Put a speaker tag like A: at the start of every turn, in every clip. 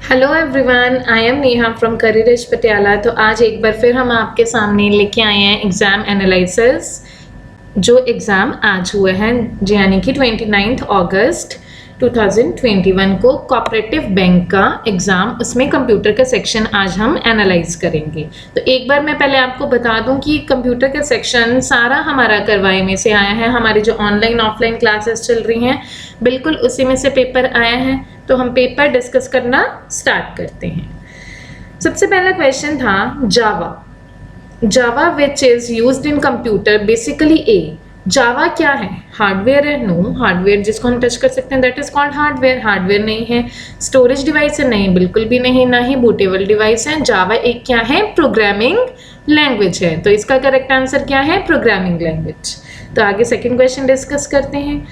A: Hello everyone, I am Neha from career edge Patiala. तो आज एक बार फिर हम आपके सामने लेके आए हैं एग्ज़ाम एनालिसिस। जो एग्ज़ाम आज हुए हैं यानी कि 29 अगस्त 2021 को कोऑपरेटिव बैंक का एग्ज़ाम, उसमें कंप्यूटर का सेक्शन आज हम एनालाइज करेंगे। तो एक बार मैं पहले आपको बता दूं कि कंप्यूटर का सेक्शन सारा हमारा करवाए में से आया है। हमारी जो ऑनलाइन ऑफलाइन क्लासेस चल रही हैं बिल्कुल उसी में से पेपर आया है। तो हम पेपर डिस्कस करना स्टार्ट करते हैं। सबसे पहला क्वेश्चन था Java which is used in computer basically A. Java क्या है? हार्डवेयर है? नो। हार्डवेयर जिसको हम टच कर सकते हैं that is called hardware. Hardware नहीं है। स्टोरेज डिवाइस है? नहीं, बिल्कुल भी नहीं। ना ही बूटेबल डिवाइस है। जावा एक क्या है? प्रोग्रामिंग लैंग्वेज है। तो इसका करेक्ट आंसर क्या है? Programming language. तो आगे सेकेंड क्वेश्चन डिस्कस करते हैं।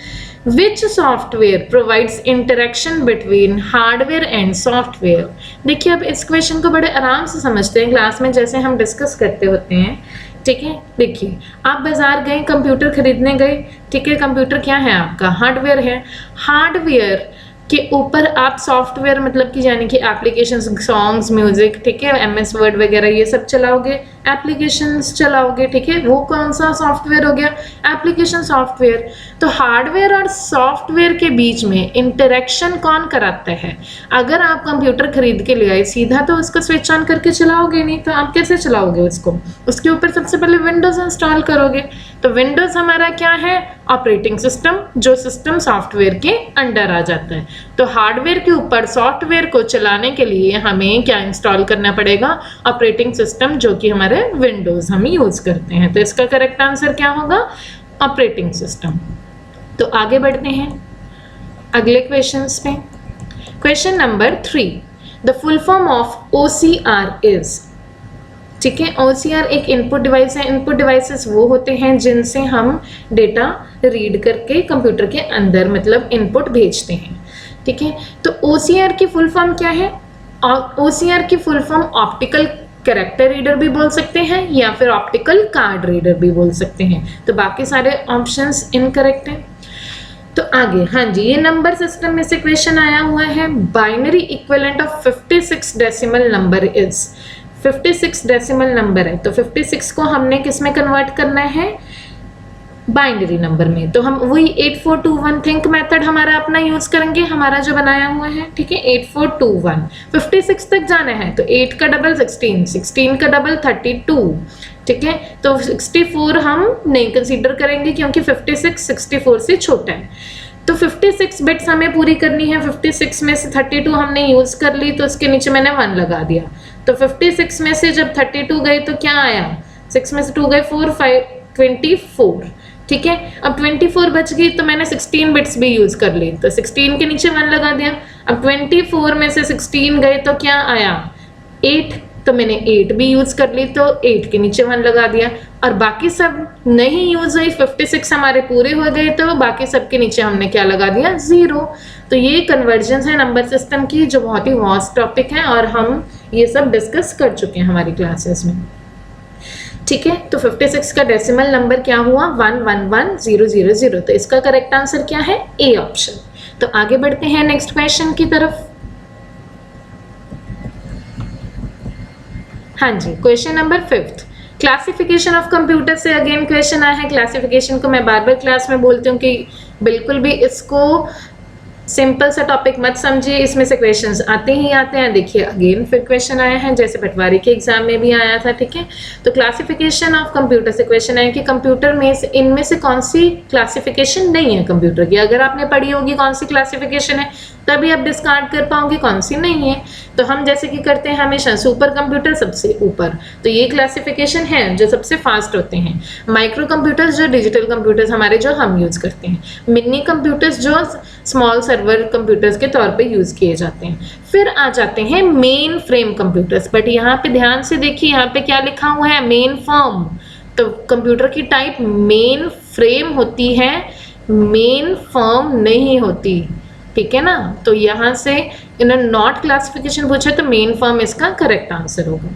A: Which software provides interaction between hardware and software? देखिए अब इस क्वेश्चन को बड़े आराम से समझते हैं क्लास में जैसे हम डिस्कस करते होते हैं। ठीक है, देखिए आप बाजार गए, कंप्यूटर खरीदने गए। ठीक है, कंप्यूटर क्या है आपका? हार्डवेयर है। हार्डवेयर के ऊपर आप सॉफ्टवेयर मतलब कि यानी कि एप्लीकेशंस, सॉन्ग्स, म्यूजिक, ठीक है, एमएस वर्ड वगैरह ये सब चलाओगे, एप्लीकेशंस चलाओगे। ठीक है, वो कौन सा सॉफ्टवेयर हो गया? Application software. तो हार्डवेयर और सॉफ्टवेयर के बीच में इंटरेक्शन कौन कराता है? अगर आप कंप्यूटर खरीद के ले आए सीधा तो उसको स्विच ऑन करके चलाओगे नहीं, तो आप कैसे चलाओगे उसको? उसके ऊपर सबसे पहले विंडोज इंस्टॉल करोगे। तो विंडोज हमारा क्या है? ऑपरेटिंग सिस्टम, जो सिस्टम सॉफ्टवेयर के अंडर आ जाता है। तो हार्डवेयर के ऊपर सॉफ्टवेयर को चलाने के लिए हमें क्या इंस्टॉल करना पड़ेगा? ऑपरेटिंग सिस्टम, जो कि हमारे विंडोज हम यूज करते हैं। तो इसका करेक्ट आंसर क्या होगा? Operating system. तो आगे बढ़ते हैं अगले क्वेश्चंस पे। Question number 3, the full form of OCR is. ठीक है, OCR एक इनपुट डिवाइस है। इनपुट डिवाइसेस वो होते हैं जिनसे हम डेटा रीड करके कंप्यूटर के अंदर मतलब इनपुट भेजते हैं। ठीक है, तो OCR की फुल फॉर्म क्या है? OCR की full form optical character reader भी बोल सकते हैं या फिर ऑप्टिकल कार्ड रीडर भी बोल सकते हैं। तो बाकी सारे ऑप्शंस इनकरेक्ट हैं। तो आगे, हाँ जी, ये नंबर सिस्टम में से क्वेश्चन आया हुआ है। Binary equivalent of 56 decimal number is. 56 decimal number है तो 56 को हमने किस में कन्वर्ट करना है? बाइनरी नंबर में। तो हम वही 8421 थिंक मेथड हमारा अपना यूज करेंगे, हमारा जो बनाया हुआ है। ठीक है, 8421 56 तक जाना है तो 8 का डबल 16, 16 का डबल 32। ठीक है, तो 64 हम नहीं कंसीडर करेंगे क्योंकि 56 64 से छोटा है। तो 56 बिट्स हमें पूरी करनी है। 56 में से 32 हमने यूज कर ली तो उसके नीचे मैंने 1 लगा दिया। तो 56 में से जब 32 गए तो क्या आया? 6 में से 2 गए 4, 5 24। ठीक है, अब 24 बच गई तो मैंने 16 बिट्स भी यूज कर ली तो 16 के नीचे 1 लगा दिया। अब 24 में से 16 गए तो क्या आया? 8, तो मैंने 8 भी यूज कर ली तो 8 के नीचे 1 लगा दिया। और बाकी सब नहीं यूज हुई, 56 हमारे पूरे हो गए तो बाकी सब के नीचे हमने क्या लगा दिया? 0। तो ये कन्वर्जन है नंबर सिस्टम की, जो बहुत ही वास्ट टॉपिक है और हम ये सब डिस्कस कर चुके हैं हमारी क्लासेस में। ठीक है, तो 56 का डेसिमल नंबर क्या हुआ? 111000। तो इसका करेक्ट आंसर क्या है? A option. तो आगे बढ़ते हैं नेक्स्ट क्वेश्चन की तरफ। हाँ जी, question number 5, classification of computer से अगेन क्वेश्चन आया है। क्लासिफिकेशन को मैं बार बार क्लास में बोलती हूँ कि बिल्कुल भी इसको सिंपल सा टॉपिक मत समझिए, इसमें से क्वेश्चंस आते ही आते हैं। देखिए अगेन फिर क्वेश्चन आया है जैसे पटवारी के एग्जाम में भी आया था। ठीक है, तो क्लासिफिकेशन ऑफ कंप्यूटर से क्वेश्चन आया कि कंप्यूटर में से इनमें से कौन सी क्लासिफिकेशन नहीं है कंप्यूटर की। अगर आपने पढ़ी होगी कौन सी क्लासिफिकेशन है तभी आप डिस्कार्ड कर पाओगे कौन सी नहीं है। तो हम जैसे कि करते हैं हमेशा सुपर कंप्यूटर सबसे ऊपर, तो ये क्लासिफिकेशन है जो सबसे फास्ट होते हैं। माइक्रो कंप्यूटर्स जो डिजिटल कंप्यूटर्स हमारे जो हम यूज करते हैं। मिनी कंप्यूटर्स जो स्मॉल सर्वर कंप्यूटर्स के तौर पे यूज किए जाते हैं। फिर आ जाते हैं मेन फ्रेम कंप्यूटर्स। बट यहाँ पे ध्यान से देखिए, यहाँ पे क्या लिखा हुआ है? Main firm. तो कंप्यूटर की टाइप मेन फ्रेम होती है, मेन फर्म नहीं होती। ठीक है ना, तो यहाँ से इन्होंने नॉट क्लासिफिकेशन पूछा तो मेन फर्म इसका करेक्ट आंसर होगा।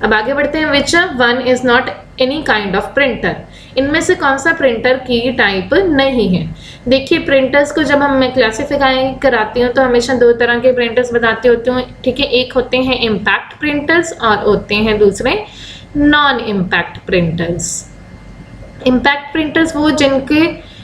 A: अब आगे बढ़ते हैं, विच one is not any kind of printer, इनमें से कौन सा प्रिंटर की टाइप नहीं है। देखिए प्रिंटर्स को जब मैं क्लासिफाई कराती हूँ तो हमेशा दो तरह के प्रिंटर्स बताती होती हूँ, ठीक है। एक होते हैं इम्पैक्ट प्रिंटर्स और होते हैं दूसरे non impact printers. Impact printers वो जिनके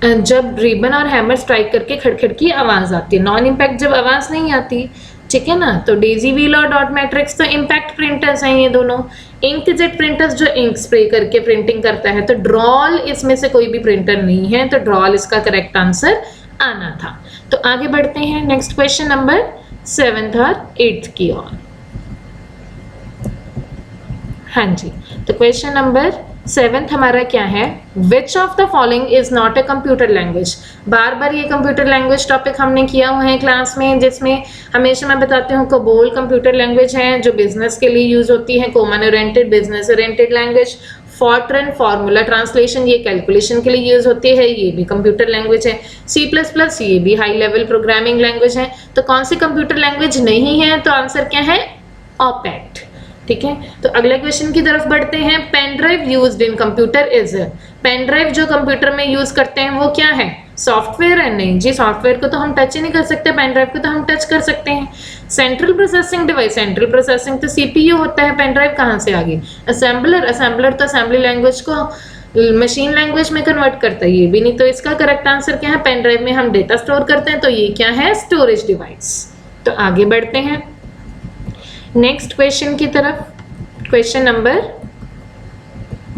A: जब रिबन और हैमर स्ट्राइक करके खड़खड़ की आवाज आती है, नॉन इम्पैक्ट जब आवाज नहीं आती, ठीक है ना। तो डेजी व्हील और डॉट मैट्रिक्स तो इम्पैक्ट प्रिंटर्स हैं ये दोनों। इंकजेट प्रिंटर्स जो इंक स्प्रे करके प्रिंटिंग करता है, तो ड्रॉल इसमें से कोई भी प्रिंटर नहीं है, तो ड्रॉल इसका करेक्ट आंसर आना था। तो आगे बढ़ते हैं नेक्स्ट क्वेश्चन नंबर 7th और 8th की ओर। हाँ जी, तो क्वेश्चन नंबर 7th हमारा क्या है, which of the following is not a computer language. बार बार ये कंप्यूटर लैंग्वेज टॉपिक हमने किया हुआ है क्लास में, जिसमें हमेशा मैं बताती हूँ कोबोल कंप्यूटर लैंग्वेज है जो बिजनेस के लिए यूज होती है, common oriented business oriented language, Fortran formula translation ये कैलकुलेशन के लिए यूज होती है, ये भी कंप्यूटर लैंग्वेज है, C++ ये भी हाई लेवल प्रोग्रामिंग लैंग्वेज है। तो कौन सी कंप्यूटर लैंग्वेज नहीं है, तो आंसर क्या है, ऑपेट, ठीक है। तो अगले क्वेश्चन की तरफ बढ़ते हैं, pen drive used in computer is, pen drive जो कंप्यूटर में यूज करते हैं वो क्या है, सॉफ्टवेयर है। नहीं जी, सॉफ्टवेयर को तो हम टच ही नहीं कर सकते, पेन ड्राइव को तो हम टच कर सकते हैं। Central processing device, central processing तो CPU होता है, पेन ड्राइव कहाँ से आ गई। असेंबलर, असेंबलर तो असेंबली लैंग्वेज को मशीन लैंग्वेज में कन्वर्ट करता है, ये भी नहीं। तो इसका करेक्ट आंसर क्या है, पेन ड्राइव में हम डेटा स्टोर करते हैं, तो ये क्या है, स्टोरेज डिवाइस। तो आगे बढ़ते हैं नेक्स्ट क्वेश्चन की तरफ, क्वेश्चन नंबर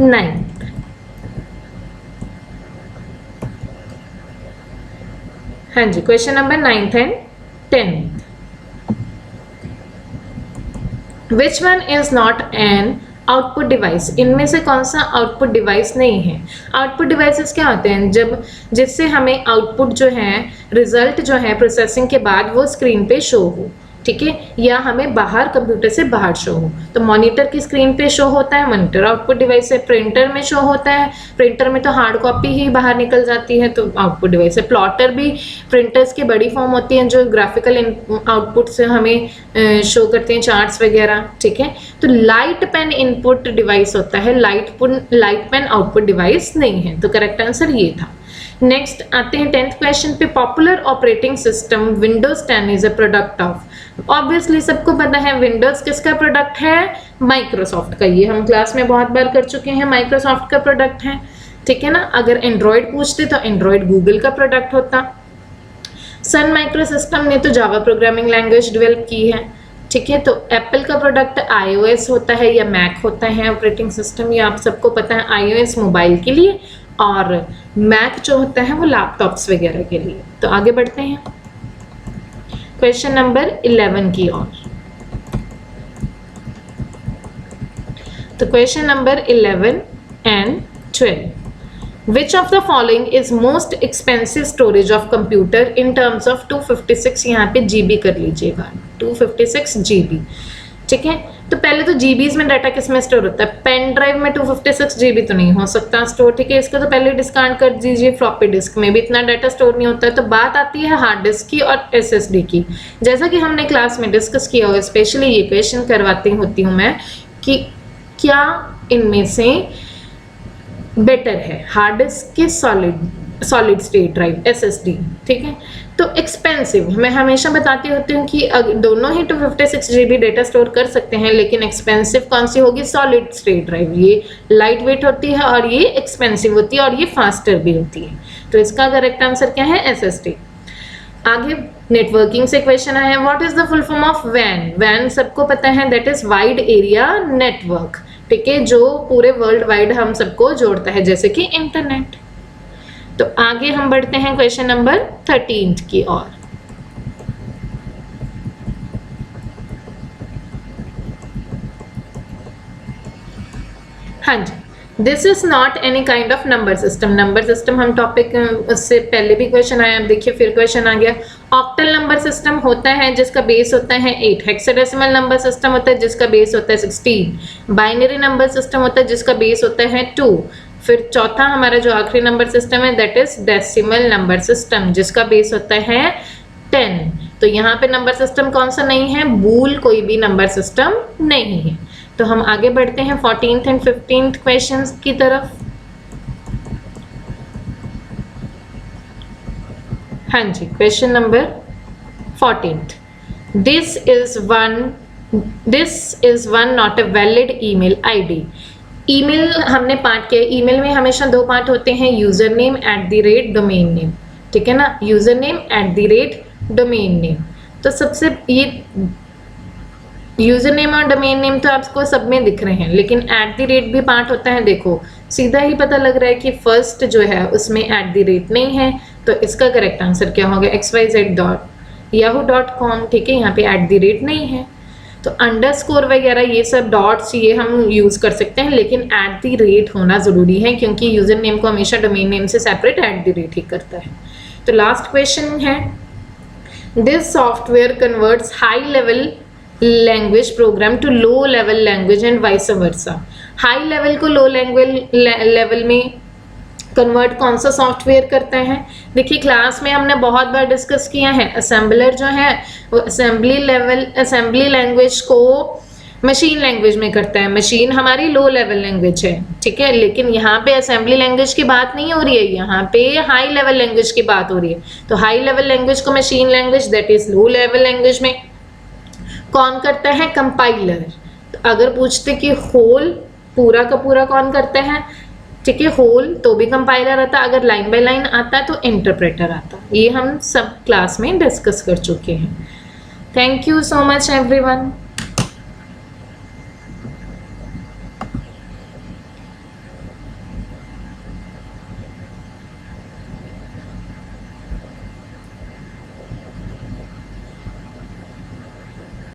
A: 9। हाँ जी, question number 9th and 10th। Which one is not an output device, इनमें से कौन सा आउटपुट डिवाइस नहीं है। आउटपुट डिवाइसेस क्या होते हैं, जब जिससे हमें आउटपुट जो है, रिजल्ट जो है प्रोसेसिंग के बाद वो स्क्रीन पे शो हो, ठीक है, या हमें बाहर कंप्यूटर से बाहर शो हो। तो मॉनिटर की स्क्रीन पे शो होता है, मॉनिटर आउटपुट डिवाइस है। प्रिंटर में शो होता है, प्रिंटर में तो हार्ड कॉपी ही बाहर निकल जाती है, तो आउटपुट डिवाइस है। प्लॉटर भी प्रिंटर्स की बड़ी फॉर्म होती हैं जो ग्राफिकल आउटपुट से हमें शो करते हैं, चार्ट्स वगैरह, ठीक है। तो लाइट पेन इनपुट डिवाइस होता है, लाइट पेन आउटपुट डिवाइस नहीं है, तो करेक्ट आंसर ये था। नेक्स्ट आते हैं 10th क्वेश्चन पे, popular operating system Windows 10 is a product of. Obviously सबको पता है विंडोज किसका प्रोडक्ट है, माइक्रोसॉफ्ट का। ये हम क्लास में बहुत बार कर चुके हैं, माइक्रोसॉफ्ट का प्रोडक्ट है, ठीक है ना। अगर एंड्रॉयड पूछते तो एंड्रॉयड गूगल का प्रोडक्ट होता। सन माइक्रो सिस्टम ने तो जावा प्रोग्रामिंग लैंग्वेज डेवलप की है, ठीक है। तो एप्पल का प्रोडक्ट iOS होता है या मैक होता है ऑपरेटिंग सिस्टम, ये आप सबको पता है। iOS मोबाइल के लिए और मैक जो होता है वो लैपटॉप्स वगैरह के लिए। तो आगे बढ़ते हैं क्वेश्चन नंबर 11 की ओर। तो question number 11 and 12, Which of the following is most expensive storage of computer in terms of 256, यहाँ पे GB कर लीजिएगा, 256 GB, ठीक है। तो पहले तो जीबीज में डाटा किस में स्टोर होता है, पेन ड्राइव में 256 GB तो नहीं हो सकता स्टोर, ठीक है। इसको तो पहले डिस्काउंट कर दीजिए, फ्लॉपी डिस्क में भी इतना डाटा स्टोर नहीं होता है। तो बात आती है हार्ड डिस्क की और SSD की। जैसा कि हमने क्लास में डिस्कस किया हुआ, स्पेशली ये क्वेश्चन करवाती होती हूँ मैं कि क्या इनमें से बेटर है, हार्ड डिस्क के सॉलिड स्टेट ड्राइव SSD, ठीक है। तो एक्सपेंसिव, मैं हमेशा बताती होती हूँ कि दोनों ही 256 GB डेटा स्टोर कर सकते हैं, लेकिन एक्सपेंसिव कौन सी होगी, सॉलिड स्टेट ड्राइव। ये लाइट वेट होती है और ये एक्सपेंसिव होती है और ये फास्टर भी होती है। तो इसका करेक्ट आंसर क्या है, SSD। आगे नेटवर्किंग से क्वेश्चन आया है, what is the full form of वैन। वैन सबको पता है, that is wide area network, ठीक है, जो पूरे वर्ल्ड वाइड हम सबको जोड़ता है, जैसे कि इंटरनेट। तो आगे हम बढ़ते हैं क्वेश्चन नंबर 13 की ओर। हाँ जी, this is not any kind of number system. Number system हम टॉपिक उससे पहले भी क्वेश्चन आया, अब देखिए फिर क्वेश्चन आ गया। ऑक्टल नंबर सिस्टम होता है जिसका बेस होता है 8। हेक्साडेसिमल नंबर सिस्टम होता है जिसका बेस होता है 16। बाइनरी नंबर सिस्टम होता है जिसका बेस होता है 2। फिर चौथा हमारा जो आखिरी नंबर सिस्टम है, that is decimal number system, जिसका बेस होता है 10। तो यहाँ पे नंबर सिस्टम कौन सा नहीं है, बूल कोई भी नंबर सिस्टम नहीं है। तो हम आगे बढ़ते हैं 14th एंड 15th क्वेश्चंस की तरफ। हाँ जी, question number 14th, this is one not a valid email ID. Email हमने पार्ट किया, ईमेल में हमेशा दो पार्ट होते हैं, यूजर नेम @ डोमेन नेम, ठीक है ना, यूजर नेम @ डोमेन नेम। तो सबसे ये यूजर नेम और डोमेन नेम तो आपको सब में दिख रहे हैं, लेकिन @ भी पार्ट होता है। देखो सीधा ही पता लग रहा है कि फर्स्ट जो है उसमें @ नहीं है, तो इसका करेक्ट आंसर क्या होगा, xyz.yahoo.com, ठीक है, यहाँ पे @ नहीं है। तो अंडरस्कोर वगैरह ये सब डॉट्स ये हम यूज कर सकते हैं, लेकिन @ होना जरूरी है, क्योंकि यूजर नेम को हमेशा डोमेन नेम से सेपरेट @ ही करता है। तो लास्ट क्वेश्चन है, this software converts high level language program to low level language and vice versa. High level को लो लेवल में कन्वर्ट कौन सा सॉफ्टवेयर करता है? देखिए क्लास में हमने बहुत बार डिस्कस किया है, असेंबलर जो है वो असेंबली लैंग्वेज को मशीन लैंग्वेज में करता है। मशीन हमारी लो लेवल लैंग्वेज है, ठीक है, लेकिन यहाँ पे असेंबली लैंग्वेज की बात नहीं हो रही है, यहाँ पे हाई लेवल लैंग्वेज की बात हो रही है। तो हाई लेवल लैंग्वेज को machine language that is low level language में कौन करता है? कंपाइलर। तो अगर पूछते कि होल पूरा का पूरा कौन करता है, ठीक है, होल तो भी कंपाइलर आता, अगर लाइन बाय लाइन आता तो इंटरप्रेटर आता। ये हम सब क्लास में डिस्कस कर चुके हैं। Thank you so much everyone.